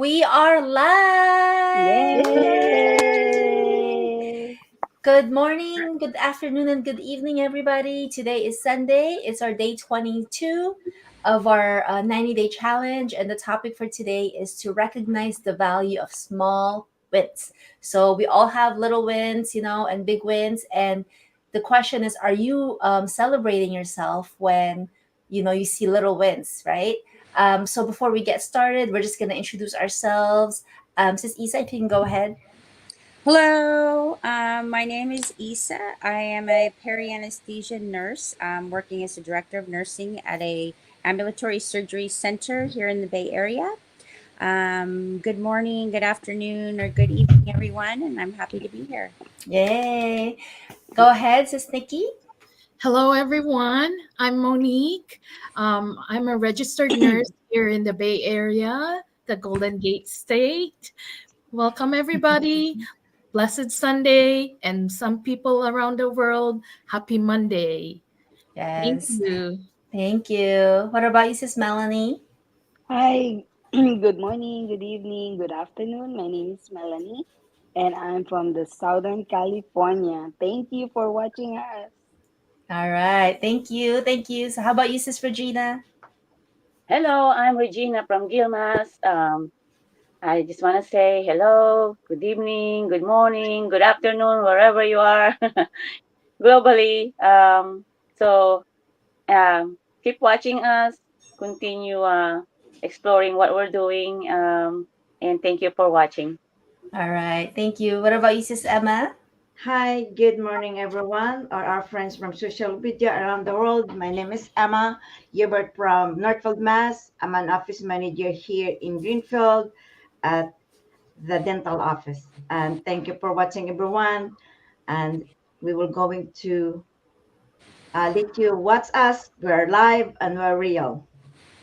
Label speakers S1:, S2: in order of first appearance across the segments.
S1: We are live!
S2: Yay!
S1: Good morning, good afternoon, and good evening, everybody. Today is Sunday. It's our day 22 of our 90-day challenge. And the topic for today is to recognize the value of small wins. So we all have little wins, and big wins. And the question is, are you celebrating yourself when, you see little wins, right? So before we get started, we're just going to introduce ourselves. Sis Isa, if you can go ahead.
S2: Hello, my name is Isa. I am a peri-anesthesia nurse working as a director of nursing at a ambulatory surgery center here in the Bay Area. Good morning, good afternoon, or good evening, everyone, and I'm happy to be here.
S1: Yay. Go ahead, Sis Nikki.
S3: Hello, everyone. I'm Monique. I'm a registered nurse here in the Bay Area, the Golden Gate State. Welcome, everybody. Blessed Sunday, and some people around the world, happy Monday. Thank
S1: Yes.
S3: you.
S1: Thank you. What about you, Sis Melanie?
S4: Hi, good morning, good evening, good afternoon. My name is Melanie, and I'm from the Southern California. Thank you for watching us.
S1: All right. Thank you. Thank you. So how about you, Sis Regina?
S5: Hello, I'm Regina from Gilmas. I just want to say hello, good evening, good morning, good afternoon, wherever you are globally. Keep watching us, continue exploring what we're doing, and thank you for watching.
S1: All right. Thank you. What about you, Sis Emma?
S6: Hi, good morning, everyone, or our friends from social media around the world. My name is Emma Hubert from Northfield, Mass. I'm an office manager here in Greenfield at the dental office. And thank you for watching, everyone. And we will going to let you watch us. We're live and we're real.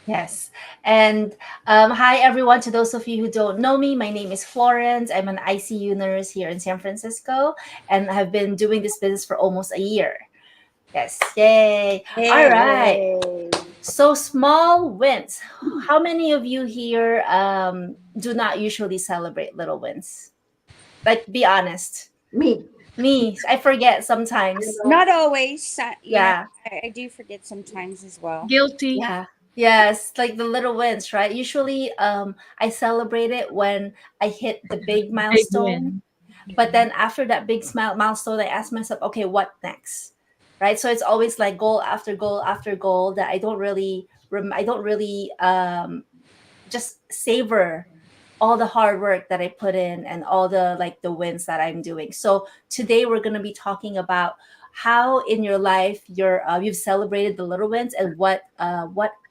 S1: Yes. And hi, everyone. To those of you who don't know me, my name is Florence. I'm an ICU nurse here in San Francisco, and I've been doing this business for almost a year. Yes. Yay. All
S2: Yay!
S1: right.
S4: Yay!
S1: So small wins. How many of you here do not usually celebrate little wins? Like, be honest.
S6: Me.
S1: Me, I forget sometimes.
S2: Not always,
S1: Yeah,
S2: I do forget sometimes as well.
S3: Guilty.
S1: yeah, yes. Like the little wins, right? Usually, I celebrate it when I hit the big
S3: Big
S1: milestone.
S3: win.
S1: But then after that big milestone, I ask myself, okay, what next? Right. So it's always like goal after goal after goal that I don't really just savor all the hard work that I put in and all the wins that I'm doing. So today we're going to be talking about how in your life you've celebrated the little wins and what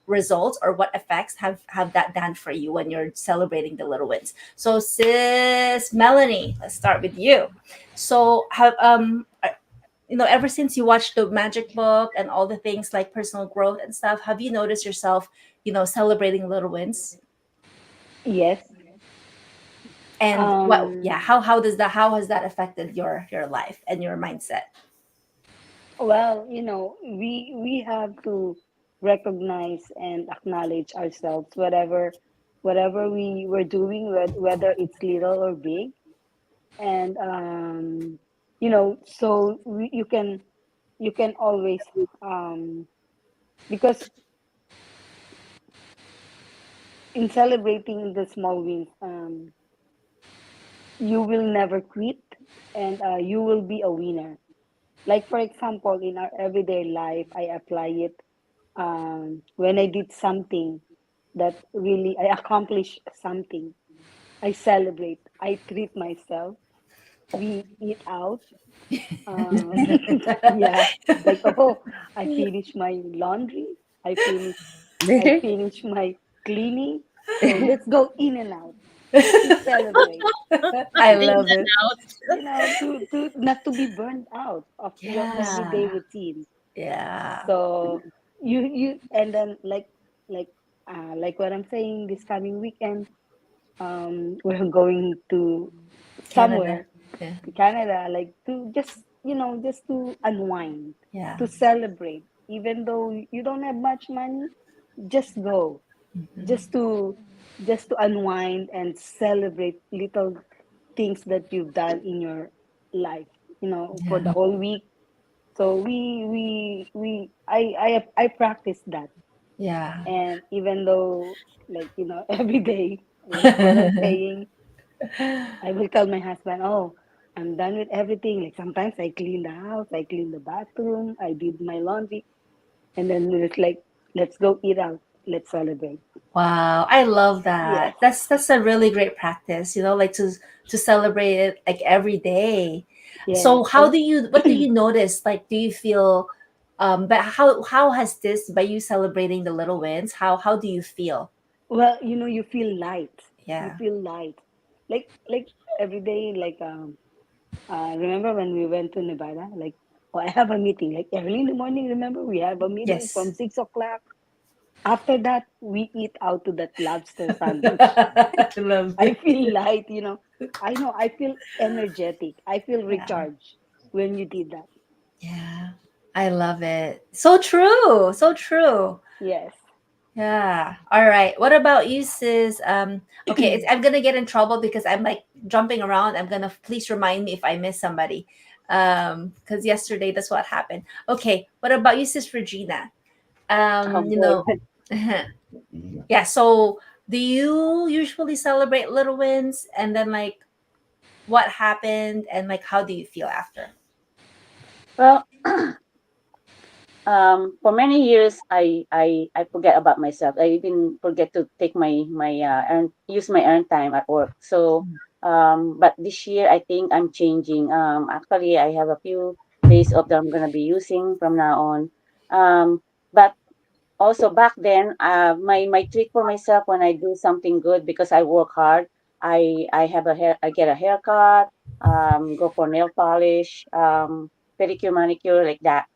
S1: results or what effects have that done for you when you're celebrating the little wins. So sis Melanie, let's start with you. So have ever since you watched the magic book and all the things like personal growth and stuff, have you noticed yourself, celebrating little wins?
S4: Yes.
S1: And
S4: Um,
S1: how has that affected your life and your mindset?
S4: well, we have to recognize and acknowledge ourselves, whatever we were doing, whether it's little or big, and so you can always because in celebrating the small wins, you will never quit, and you will be a winner. Like for example, in our everyday life, I apply it when I did something that really I accomplished something. I celebrate. I treat myself. We eat out. Uh, yeah, like oh, I finished my laundry. I finished. I finished my cleaning. So let's go in and out to celebrate.
S1: I
S3: In
S1: love
S3: and
S1: it.
S3: out.
S4: To not to be burned out of your everyday
S1: Yeah,
S4: routine.
S1: yeah,
S4: So you and then like like what I'm saying, this coming weekend, we're going to
S1: Canada.
S4: somewhere
S1: Yeah,
S4: to Canada, like to just just to unwind,
S1: yeah.
S4: to celebrate, even though you don't have much money, just go,
S1: Mhm.
S4: just to just to unwind and celebrate little things that you've done in your life, for
S1: Yeah.
S4: the whole week. So I practice that.
S1: Yeah.
S4: And even though, like, every day, like what I'm saying, I will tell my husband, oh, I'm done with everything. Like sometimes I clean the house, I clean the bathroom, I did my laundry, and then it's like, let's go eat out, let's celebrate.
S1: Wow, I love
S4: Yes,
S1: that. That's a really great practice, like to celebrate it like every day.
S4: yes.
S1: So how do you what do you notice? Like do you feel but how has this by you celebrating the little wins, how do you feel?
S4: Well, you feel light. You
S1: Yeah.
S4: feel light. Like every day, like remember when we went to Nevada? Like, oh, I have a meeting. Like early in the morning, remember we have a meeting from
S1: Yes.
S4: 6 o'clock. After that, we eat out to that lobster sandwich.
S1: I love
S4: I
S1: it.
S4: feel light. I know I feel energetic. I feel
S1: Yeah.
S4: recharged when you did that.
S1: Yeah. I love it. So true. So true.
S4: Yes.
S1: Yeah. All right. What about you, sis? Okay, I'm gonna get in trouble because I'm like jumping around. I'm gonna please remind me if I miss somebody. Because yesterday that's what happened. Okay. What about you, sis Regina?
S5: Oh
S1: You
S5: boy.
S1: know, yeah. So, do you usually celebrate little wins, and then like what happened, and like how do you feel after?
S5: Well, for many years, I forget about myself. I even forget to take use my earn time at work. So, but this year I think I'm changing. Actually, I have a few days off that I'm gonna be using from now on. But also back then, my trick for myself when I do something good because I work hard, I get a haircut, go for nail polish, pedicure, manicure, like that.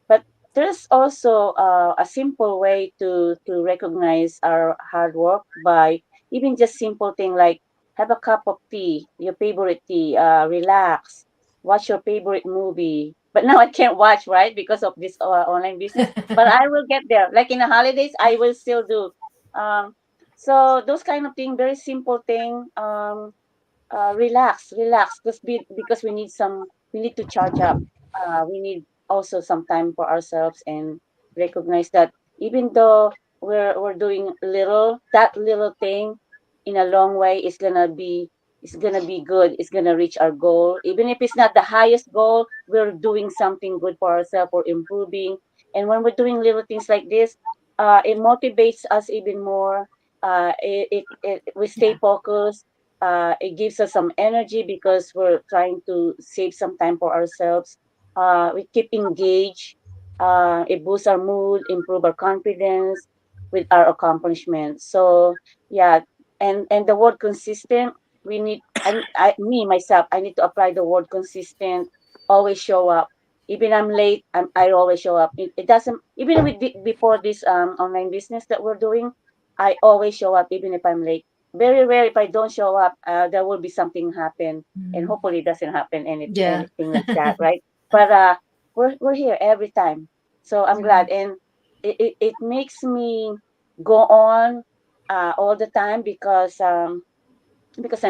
S5: But there's also a simple way to recognize our hard work by even just simple thing like have a cup of tea, your favorite tea, relax, watch your favorite movie. But now I can't watch, right, because of this online business, but I will get there. Like in the holidays, I will still do. Um, so those kind of thing, very simple thing. Relax, because we need to charge up. We need also some time for ourselves and recognize that even though we're doing little, that little thing in a long way is gonna be good. It's gonna reach our goal, even if it's not the highest goal. We're doing something good for ourselves or improving. And when we're doing little things like this, it motivates us even more. We stay
S1: Yeah.
S5: focused. It gives us some energy because we're trying to save some time for ourselves. We keep engaged. It boosts our mood, improve our confidence with our accomplishments. So yeah, and the word consistent, we need. Me myself, I need to apply the word consistent. Always show up. Even I'm late, I always show up. It doesn't even before this online business that we're doing. I always show up even if I'm late. Very rare if I don't show up, there will be something happen, and
S1: Mm.
S5: hopefully it doesn't happen
S1: Yeah.
S5: anything like that, right? But we're here every time, so I'm glad, and it makes me go on all the time because I'm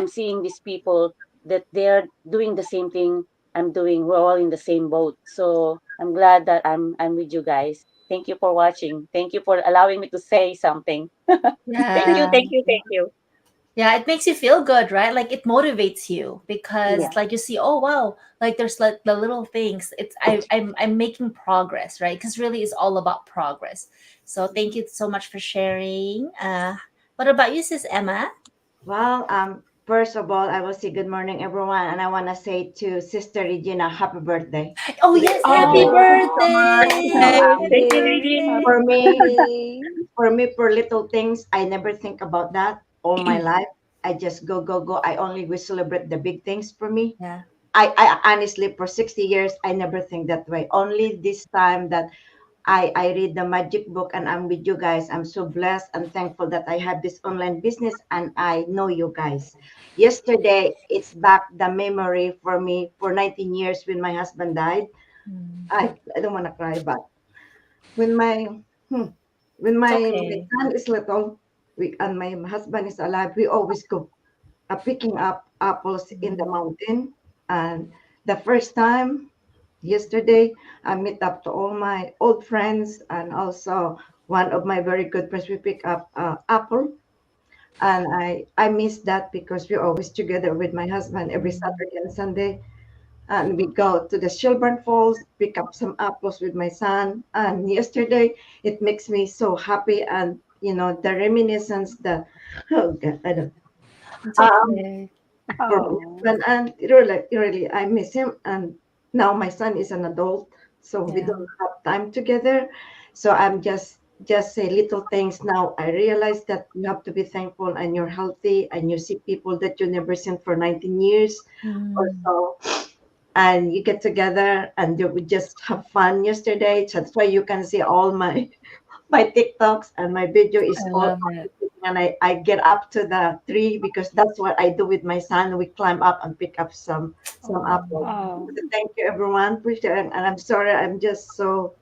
S5: seeing these people that they're doing the same thing I'm doing. We're all in the same boat, so I'm glad that I'm with you guys. Thank you for watching. Thank you for allowing me to say something. Thank you,
S1: Yeah.
S5: thank you, thank you.
S1: Yeah, it makes you feel good, right? Like it motivates you because
S5: Yeah.
S4: Yes.
S1: like you see, oh wow, like there's like the little things. I'm making progress, right? Because really it's all about progress. So thank you so much for sharing. What about you, sis Emma?
S6: Well, first of all, I will say good morning, everyone, and I want to say to Sister Regina, happy birthday.
S1: Oh yes,
S6: Thank
S1: happy
S6: you,
S4: Oh,
S6: thank you so much.
S1: birthday.
S4: happy
S5: Thank you,
S4: birthday.
S5: Regine.
S6: For
S4: Happy
S6: me,
S4: birthday.
S6: for little things, I never think about that all my life. I just go, go, go. I only will celebrate the big things for me.
S1: Yeah.
S6: I honestly, for 60 years, I never think that way. Only this time that I read the magic book and I'm with you guys. I'm so blessed and thankful that I have this online business and I know you guys. Yesterday, it's back the memory for me for 19 years when my husband died.
S1: Mm.
S6: I don't want to cry, but when my hmm, when
S1: It's
S6: my
S1: okay.
S6: son is little, we and my husband is alive, we always go picking up apples in the mountain. And the first time yesterday, I meet up to all my old friends and also one of my very good friends. We pick up apple, and I miss that because we're always together with my husband every Saturday and Sunday. And we go to the Shelburne Falls, pick up some apples with my son. And yesterday, it makes me so happy, and the reminiscence that, oh God, I don't.
S1: It's
S6: Um,
S1: okay.
S6: for my
S4: Oh,
S6: husband, and really I miss him. And now my son is an adult, so we
S1: Yeah.
S6: don't have time together. So I'm just say little things. Now I realize that you have to be thankful, and you're healthy, and you see people that you never seen for 19 years or
S1: Mm,
S6: so, and you get together and we just have fun yesterday. So that's why you can see all my my TikToks, and my video is
S1: I
S6: all
S1: love it.
S6: and I get up to the tree because that's what I do with my son. We climb up and pick up some
S1: Oh,
S6: apples.
S4: oh,
S6: So thank you everyone for sharing, and I'm sorry I'm just so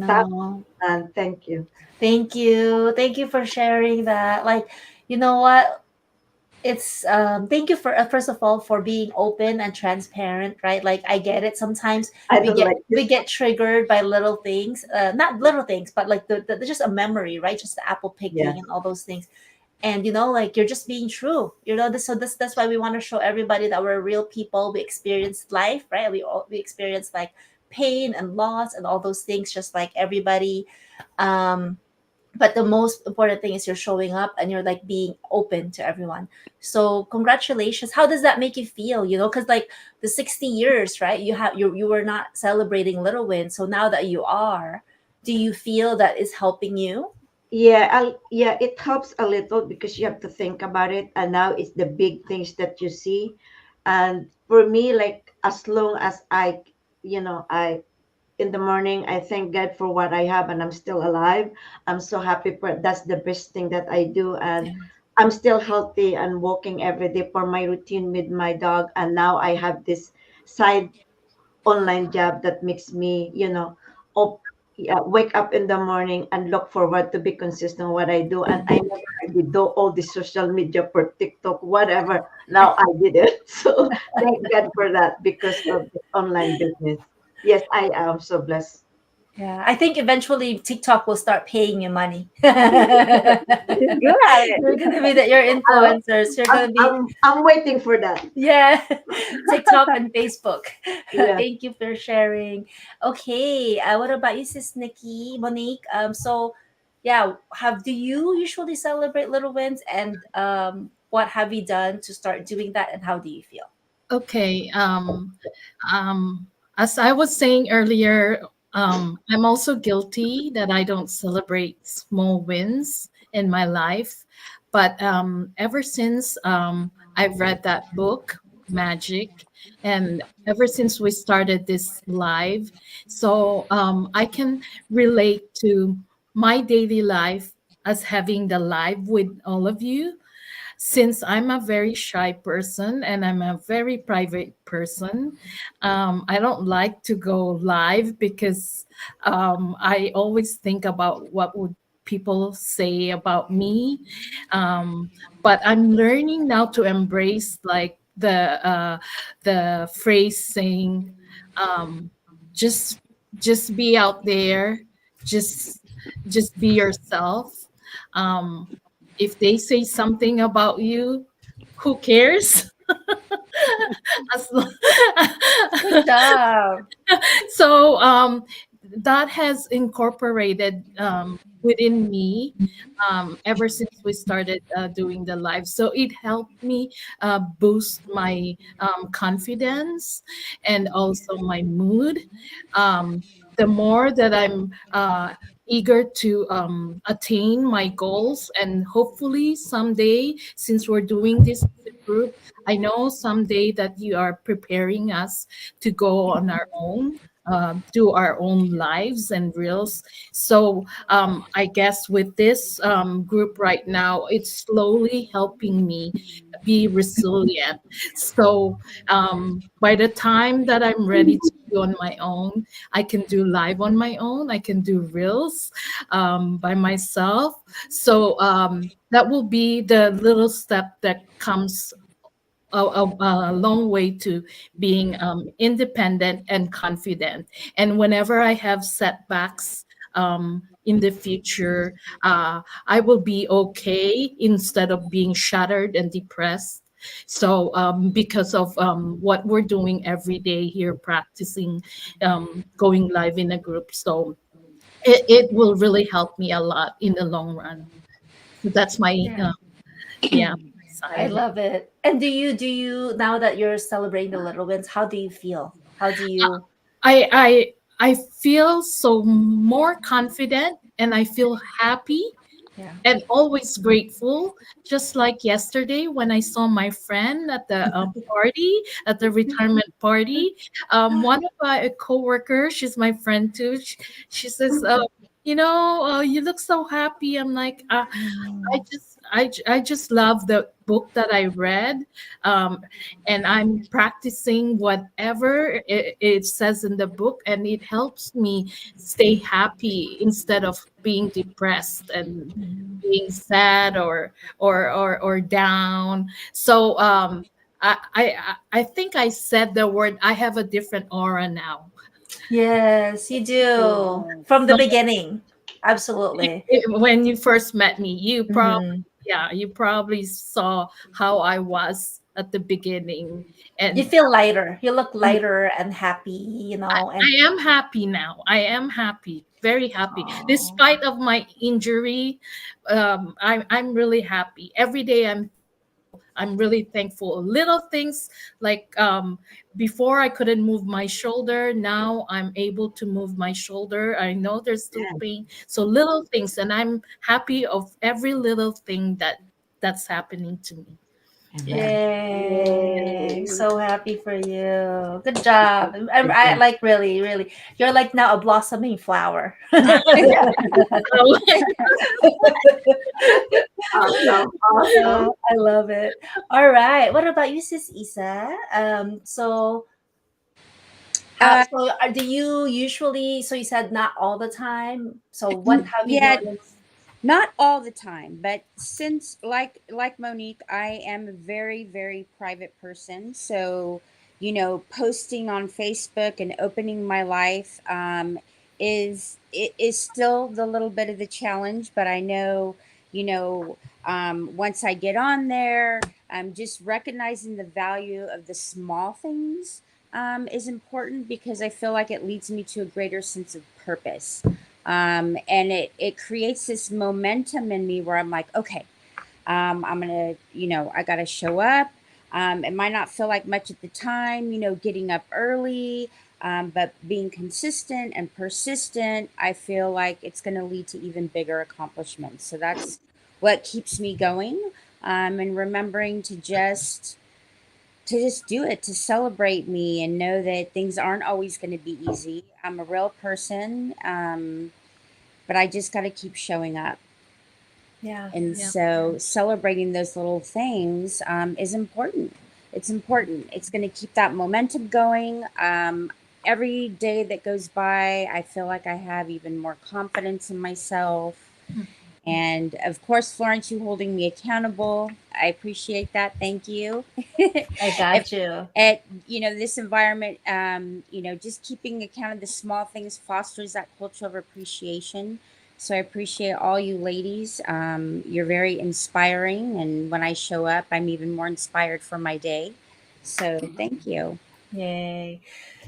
S6: sad,
S1: no.
S6: and thank you.
S1: Thank you. Thank you for sharing that. Like, you know what? It's thank you for first of all for being open and transparent, right? Like I get it. Sometimes
S6: I
S1: we
S6: don't
S1: get
S6: like
S1: we
S6: this.
S1: get triggered by little things, not little things, but like the just a memory, right? Just the apple
S6: Yes,
S1: picking and all those things. And like you're just being true, that's why we want to show everybody that we're real people. We experience life, right? We experience like pain and loss and all those things just like everybody. um but the most important thing is you're showing up and you're like being open to everyone. So congratulations. How does that make you feel? Because like the 60 years, right? You were not celebrating little wins, so now that you are, do you feel that is helping you?
S6: yeah, yeah, it helps a little because you have to think about it, and now it's the big things that you see. And for me, like, as long as I in the morning, I thank God for what I have, and I'm still alive. I'm so happy for that's the best thing that I do. And
S1: Yeah.
S6: I'm still healthy and walking every day for my routine with my dog. And now I have this side online job that makes me, up, yeah, wake up in the morning and look forward to be consistent what I do. And I never really do all the social media for TikTok, whatever. Now I did it. So thank God for that because of the online business. Yes, I am so blessed.
S1: Yeah, I think eventually TikTok will start paying you money.
S5: She's good at it.
S1: You're gonna be that you're
S6: Uh,
S1: influencers. You're
S6: I'm,
S1: gonna be,
S6: I'm waiting for that.
S1: yeah, TikTok and Facebook.
S6: Yeah.
S1: Thank you for sharing. Okay, what about you, Sis Nikki, Monique? So yeah, have do you usually celebrate little wins, and what have you done to start doing that, and how do you feel?
S3: Okay. Um, as I was saying earlier, I'm also guilty that I don't celebrate small wins in my life. But ever since I've read that book, Magic, and ever since we started this live, so I can relate to my daily life as having the live with all of you, since I'm a very shy person and I'm a very private person. I don't like to go live because I always think about what would people say about me. Um, but I'm learning now to embrace like the phrase saying, um, just just be out there, just just be yourself. Um, if they say something about you, who cares? As lo-
S1: Good job.
S3: so that has incorporated within me ever since we started doing the live. So it helped me boost my confidence and also my mood. Um, the more that I'm eager to attain my goals, and hopefully someday, since we're doing this as a group, I know someday that you are preparing us to go on our own. do our own lives and reels. So I guess with this group right now, it's slowly helping me be resilient. So by the time that I'm ready to be on my own, I can do live on my own. I can do reels by myself. So that will be the little step that comes a long way to being independent and confident. And whenever I have setbacks in the future, I will be okay instead of being shattered and depressed. So, because of what we're doing every day here, practicing going live in a group, so it will really help me a lot in the long run. So that's my
S1: Yeah.
S3: yeah, my
S1: I
S3: side.
S1: love it. And do you now that you're celebrating the little wins, how do you feel? How do you
S3: I feel so more confident and I feel happy
S1: yeah.
S3: and always grateful. Just like yesterday when I saw my friend at the party, at the retirement party, one of my coworkers, she's my friend too. She says, you look so happy. I'm like, I just love the book that I read, um, and I'm practicing whatever it says in the book, and it helps me stay happy instead of being depressed and being sad or down. So I think I said the word. I have a different aura now.
S1: Yes, you do. From the
S3: So
S1: beginning. Absolutely.
S3: when you first met me,
S1: Hmm.
S3: you probably saw how I was at the beginning,
S1: You
S3: and
S1: feel lighter. You look lighter and happy, and
S3: I am happy now. I am happy, very happy,
S1: oh.
S3: despite of my injury. I'm really happy every day. I'm thankful. I'm really thankful. Little things like before I couldn't move my shoulder. Now I'm able to move my shoulder. I know there's still pain. So little things, and I'm happy of every little thing that's happening to me. Yeah.
S1: Yay.
S4: Yay.
S1: So happy for you. Good job. I like really, really. You're like now a blossoming flower.
S4: Yeah. Awesome. Awesome.
S1: I love it. All right. What about you, Sis Isa?
S2: Uh,
S1: Do you usually? So you said not all the time. So what have you
S2: yeah,
S1: noticed?
S2: not all the time, but since like Monique, I am a very very private person. So, posting on Facebook and opening my life is still the little bit of the challenge. But I know, once I get on there, just recognizing the value of the small things is important because I feel like it leads me to a greater sense of purpose. And it creates this momentum in me where I'm like, okay, I'm gonna, I gotta show up. It might not feel like much at the time, getting up early, but being consistent and persistent, I feel like it's gonna lead to even bigger accomplishments. So that's what keeps me going, and remembering to just do it, to celebrate me and know that things aren't always going to be easy. I'm a real person, but I just got to keep showing up.
S1: Yeah.
S2: And
S3: Yeah.
S2: so celebrating those little things is important. It's important. It's going to keep that momentum going. Every day that goes by, I feel like I have even more confidence in myself. And of course, Florence, you holding me accountable. I appreciate that. Thank you.
S1: I
S2: if
S1: got you.
S2: at this environment, just keeping account of the small things fosters that culture of appreciation. So I appreciate all you ladies. You're very inspiring, and when I show up, I'm even more inspired for my day. So thank you.
S1: Yay.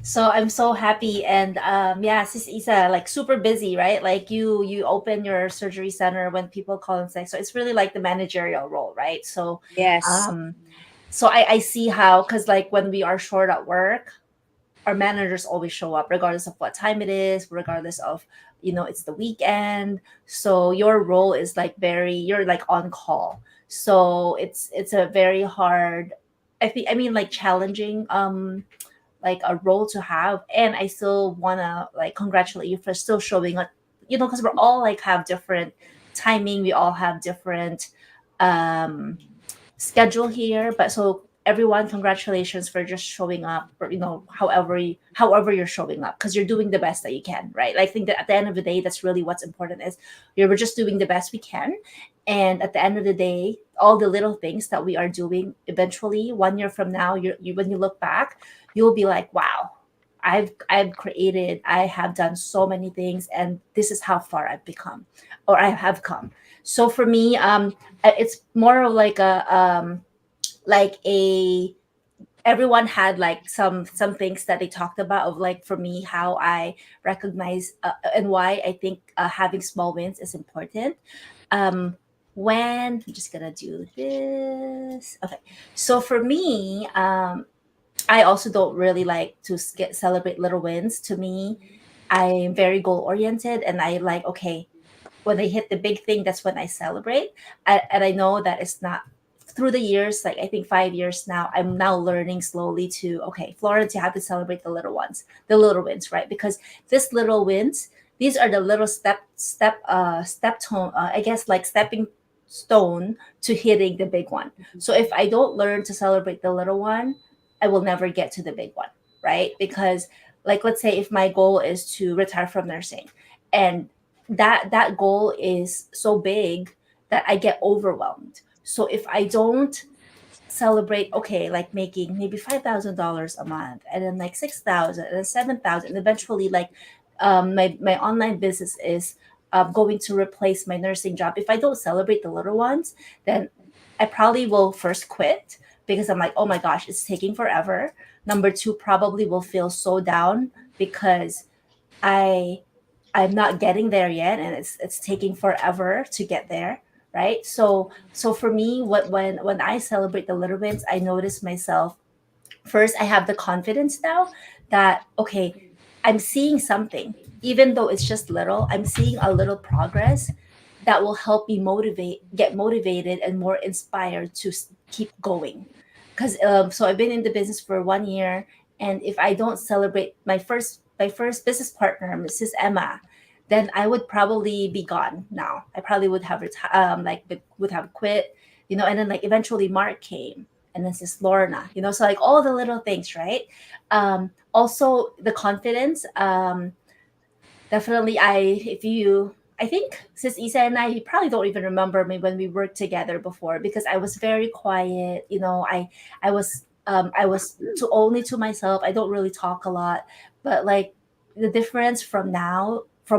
S1: So I'm so happy and yeah, Sis Isa, like super busy, right? Like you open your surgery center when people call and say, so it's really like the managerial role, right? So
S2: Yes.
S1: um I see how, because like when we are short at work, our managers always show up regardless of what time it is, regardless of it's the weekend. So your role is like you're like on call. So it's a very hard, I mean like challenging like a role to have, and I still want to like congratulate you for still showing up, because we're all like have different timing, we all have different um schedule here, but so everyone, congratulations for just showing up, or however you're showing up, because you're doing the best that you can, right? Like, I think that at the end of the day, that's really what's important, is we're just doing the best we can. And at the end of the day, all the little things that we are doing, eventually 1 year from now, you when you look back, you'll be like, wow, I have done so many things, and this is how far I've become, or I have come. So for me, it's more of like a everyone had like some things that they talked about, of like, for me, how I recognize, and why I think having small wins is important. When I'm just gonna do this, okay. So for me, I also don't really like to celebrate little wins. To me, I'm very goal oriented, and I like, okay, when I hit the big thing, that's when I celebrate. And I know that it's not, through the years, like I think 5 years now, I'm now learning slowly to, okay, Florence, you have to celebrate the little wins, right? Because these little wins, these are the little step tone, I guess, like stepping stone to hitting the big one. So if I don't learn to celebrate the little one, I will never get to the big one, right? Because, like, let's say if my goal is to retire from nursing, and that goal is so big that I get overwhelmed. So if I don't celebrate, okay, like making maybe $5,000 a month, and then like 6,000, and then 7,000, and eventually, like, my online business is going to replace my nursing job. If I don't celebrate the little ones, then I probably will first quit, because I'm like, oh my gosh, it's taking forever. Number two, probably will feel so down, because I I'm not getting there yet, and it's taking forever to get there, right? So for me, when I celebrate the little wins, I notice myself. First, I have the confidence now that, okay, I'm seeing something, even though it's just little. I'm seeing a little progress that will help me get motivated and more inspired to keep going. Because so I've been in the business for 1 year, and if I don't celebrate my first business partner, Mrs. Emma, then I would probably be gone now. I probably would have would have quit, and then like eventually Mark came, and this is Lorna, so like all the little things, right? Also the confidence. Definitely, I think Sis Isa and I, you probably don't even remember me when we worked together before, because I was very quiet. I was only to myself. I don't really talk a lot, but like the difference from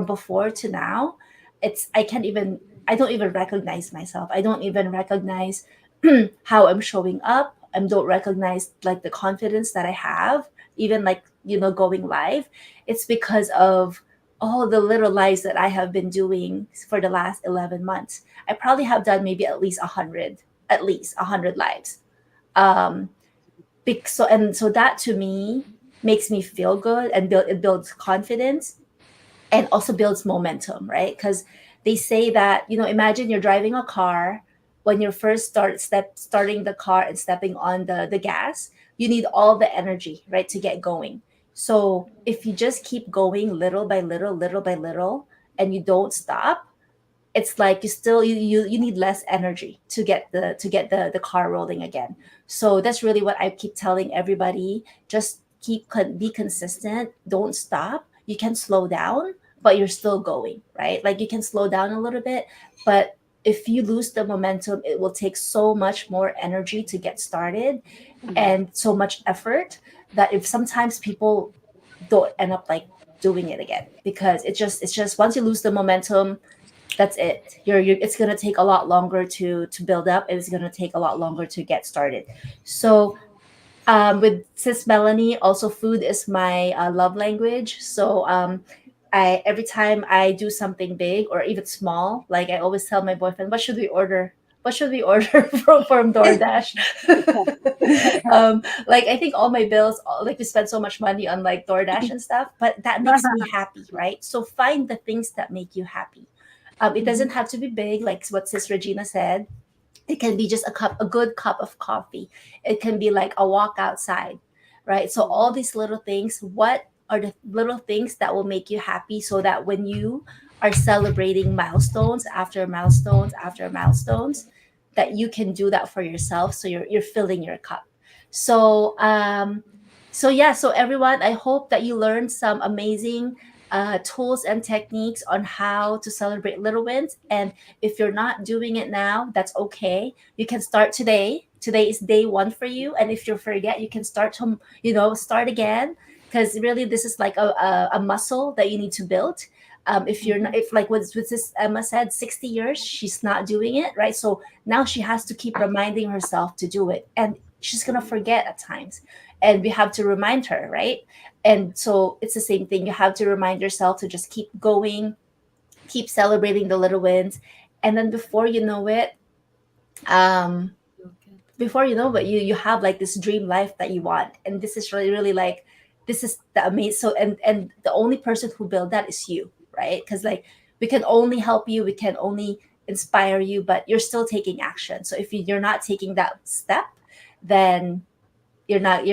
S1: before to now, I don't even recognize myself. I don't even recognize how I'm showing up. I don't recognize like the confidence that I have, even like, going live. It's because of all the little lives that I have been doing for the last 11 months. I probably have done maybe at least 100 lives. Um, so that to me makes me feel good, and it builds confidence, and also builds momentum, right? Because they say that, imagine you're driving a car. When you first starting the car and stepping on the gas, you need all the energy, right, to get going. So if you just keep going little by little by little, and you don't stop, it's like you need less energy to get the car rolling again. So that's really what I keep telling everybody. Just be consistent, don't stop. You can slow down, but you're still going, right? Like, you can slow down a little bit, but if you lose the momentum, it will take so much more energy to get started,
S4: Mm.
S1: and so much effort, that if sometimes people don't end up like doing it again, because it's just once you lose the momentum, that's it. It's gonna take a lot longer to build up. It's gonna take a lot longer to get started. So, with Sis Melanie, also food is my love language. So, I every time I do something big or even small, like, I always tell my boyfriend, "What should we order? What should we order from DoorDash?" Like, I think all my bills, like, we spend so much money on like DoorDash and stuff, but that makes me happy, right? So find the things that make you happy. It doesn't have to be big, like what Sis Regina said. It can be just a good cup of coffee. It can be like a walk outside, right? So all
S4: Mm-hmm.
S1: these little things, what are the little things that will make you happy, so that when you are celebrating milestones after milestones after milestones, that you can do that for yourself, so you're filling your cup. So so yeah, so everyone, I hope that you learned some amazing tools and techniques on how to celebrate little wins. And if you're not doing it now, that's okay. You can start today. Today is day one for you. And if you forget, you can start to, start again. Because really, this is like a muscle that you need to build. If you're not,
S4: Mm-hmm.
S1: if like with this Emma said, 60 years, she's not doing it, right? So now she has to keep reminding herself to do it. And she's going to forget at times. And we have to remind her, right? And so it's the same thing. You have to remind yourself to just keep going, keep celebrating the little wins. And then um, before you know it, you have like this dream life that you want. And this is really, really like, this is the amazing. So, and the only person who built that is you, right? Because like, we can only help you, we can only inspire you, but you're still taking action. So if you're not taking that step, then you're not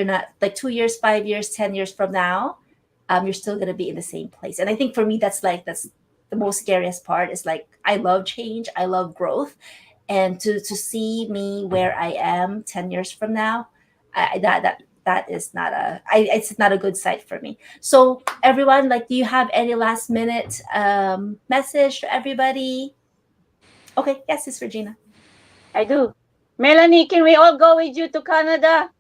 S1: like 2 years, 5 years, 10 years from now, you're still gonna be in the same place. And I think for me, that's the most scariest part. Is like, I love change, I love growth, and to see me where I am 10 years from now, that is not it's not a good sight for me. So everyone, like, do you have any last minute message to everybody? Okay, yes, it's Regina.
S5: I do. Melanie, can we all go with you to Canada?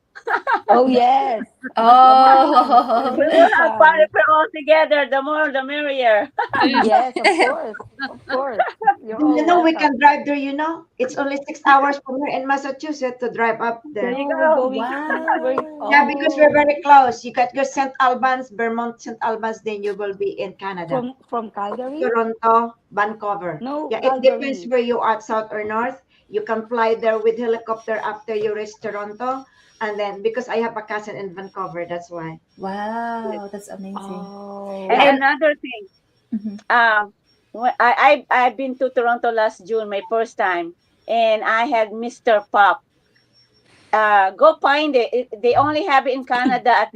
S4: Oh yes. Come on. It's
S1: Oh.
S5: We
S4: gonna
S5: will
S4: be
S5: have party
S4: fun.
S5: for all together. The more, the merrier.
S4: Yes, of course. Of course. You're
S6: You
S4: all
S6: know, we can
S4: welcome.
S6: drive there, you know. It's only 6 hours from here in Massachusetts to drive up
S5: There
S6: there.
S5: you
S4: Oh, we're
S5: go.
S4: going. We're
S1: Wow.
S6: Yeah, because we're
S4: oh
S6: very close. You got your St. Albans, Vermont, St. Albans, then you will be in Canada.
S4: from Calgary?
S6: Toronto, Vancouver.
S4: No,
S6: Yeah, it depends
S4: Calgary.
S6: where you are, south or north. You can fly there with helicopter after you reach Toronto. And then, because I have a cousin in Vancouver, that's why.
S5: Yes.
S1: Wow, that's amazing.
S5: And
S4: Oh.
S1: And
S5: another thing,
S1: mhm.
S5: um, I've been to Toronto last June, my first time, and I had Mr. Pop. Go find it. They only have it in Canada at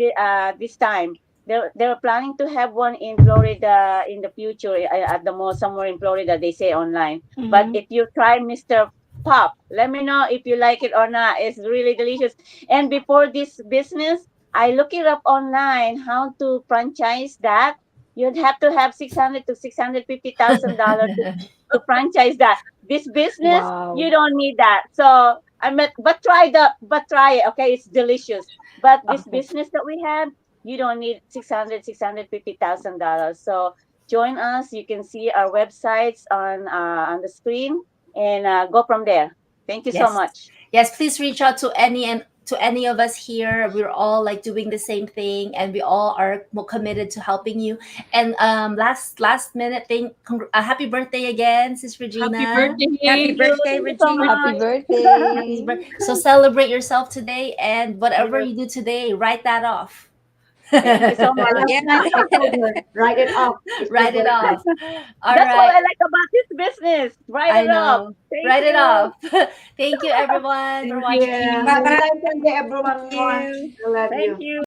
S5: this time. They're planning to have one in Florida in the future, at the mall somewhere in Florida. They say online. But
S4: Mm-hmm.
S5: if you try Mr. Pop, let me know if you like it or not. It's really delicious. And before this business, I look it up online how to franchise that. You'd have to have 600 to 650,000 dollars to franchise that. This business,
S4: Wow.
S5: you don't need that. So I meant, but try it. Okay, it's delicious. But this
S4: Okay.
S5: business that we have, you don't need 650,000 dollars. So join us. You can see our websites on the screen, and go from there. Thank you so
S1: Yes.
S5: much.
S1: Yes, please reach out to any of us here. We're all like doing the same thing, and we all are committed to helping you. And last minute thing, happy birthday again, Sis
S3: Happy
S1: Regina.
S5: Thank
S2: Happy
S3: birthday.
S5: you.
S2: birthday,
S5: Thank you so
S2: Regina.
S4: Happy
S5: much.
S1: Happy
S4: birthday.
S1: birthday. So celebrate yourself today, and whatever
S5: Yes.
S1: you do today, write that off.
S5: Thank you so
S6: Yeah,
S5: much.
S6: last
S2: Yeah.
S6: night I told her, write it off. It's your
S1: Write it
S6: birthday.
S1: off. All
S5: That's what
S1: right.
S5: I like about this business. Write
S1: I
S5: it up.
S1: know.
S5: Thank
S1: Write it
S5: you.
S1: off. Thank you everyone for
S6: Thank you.
S1: watching.
S6: Have a
S2: Bye.
S6: nice Sunday,
S2: Thank
S6: everyone.
S2: you.
S6: I love
S5: Thank
S6: you.
S5: you.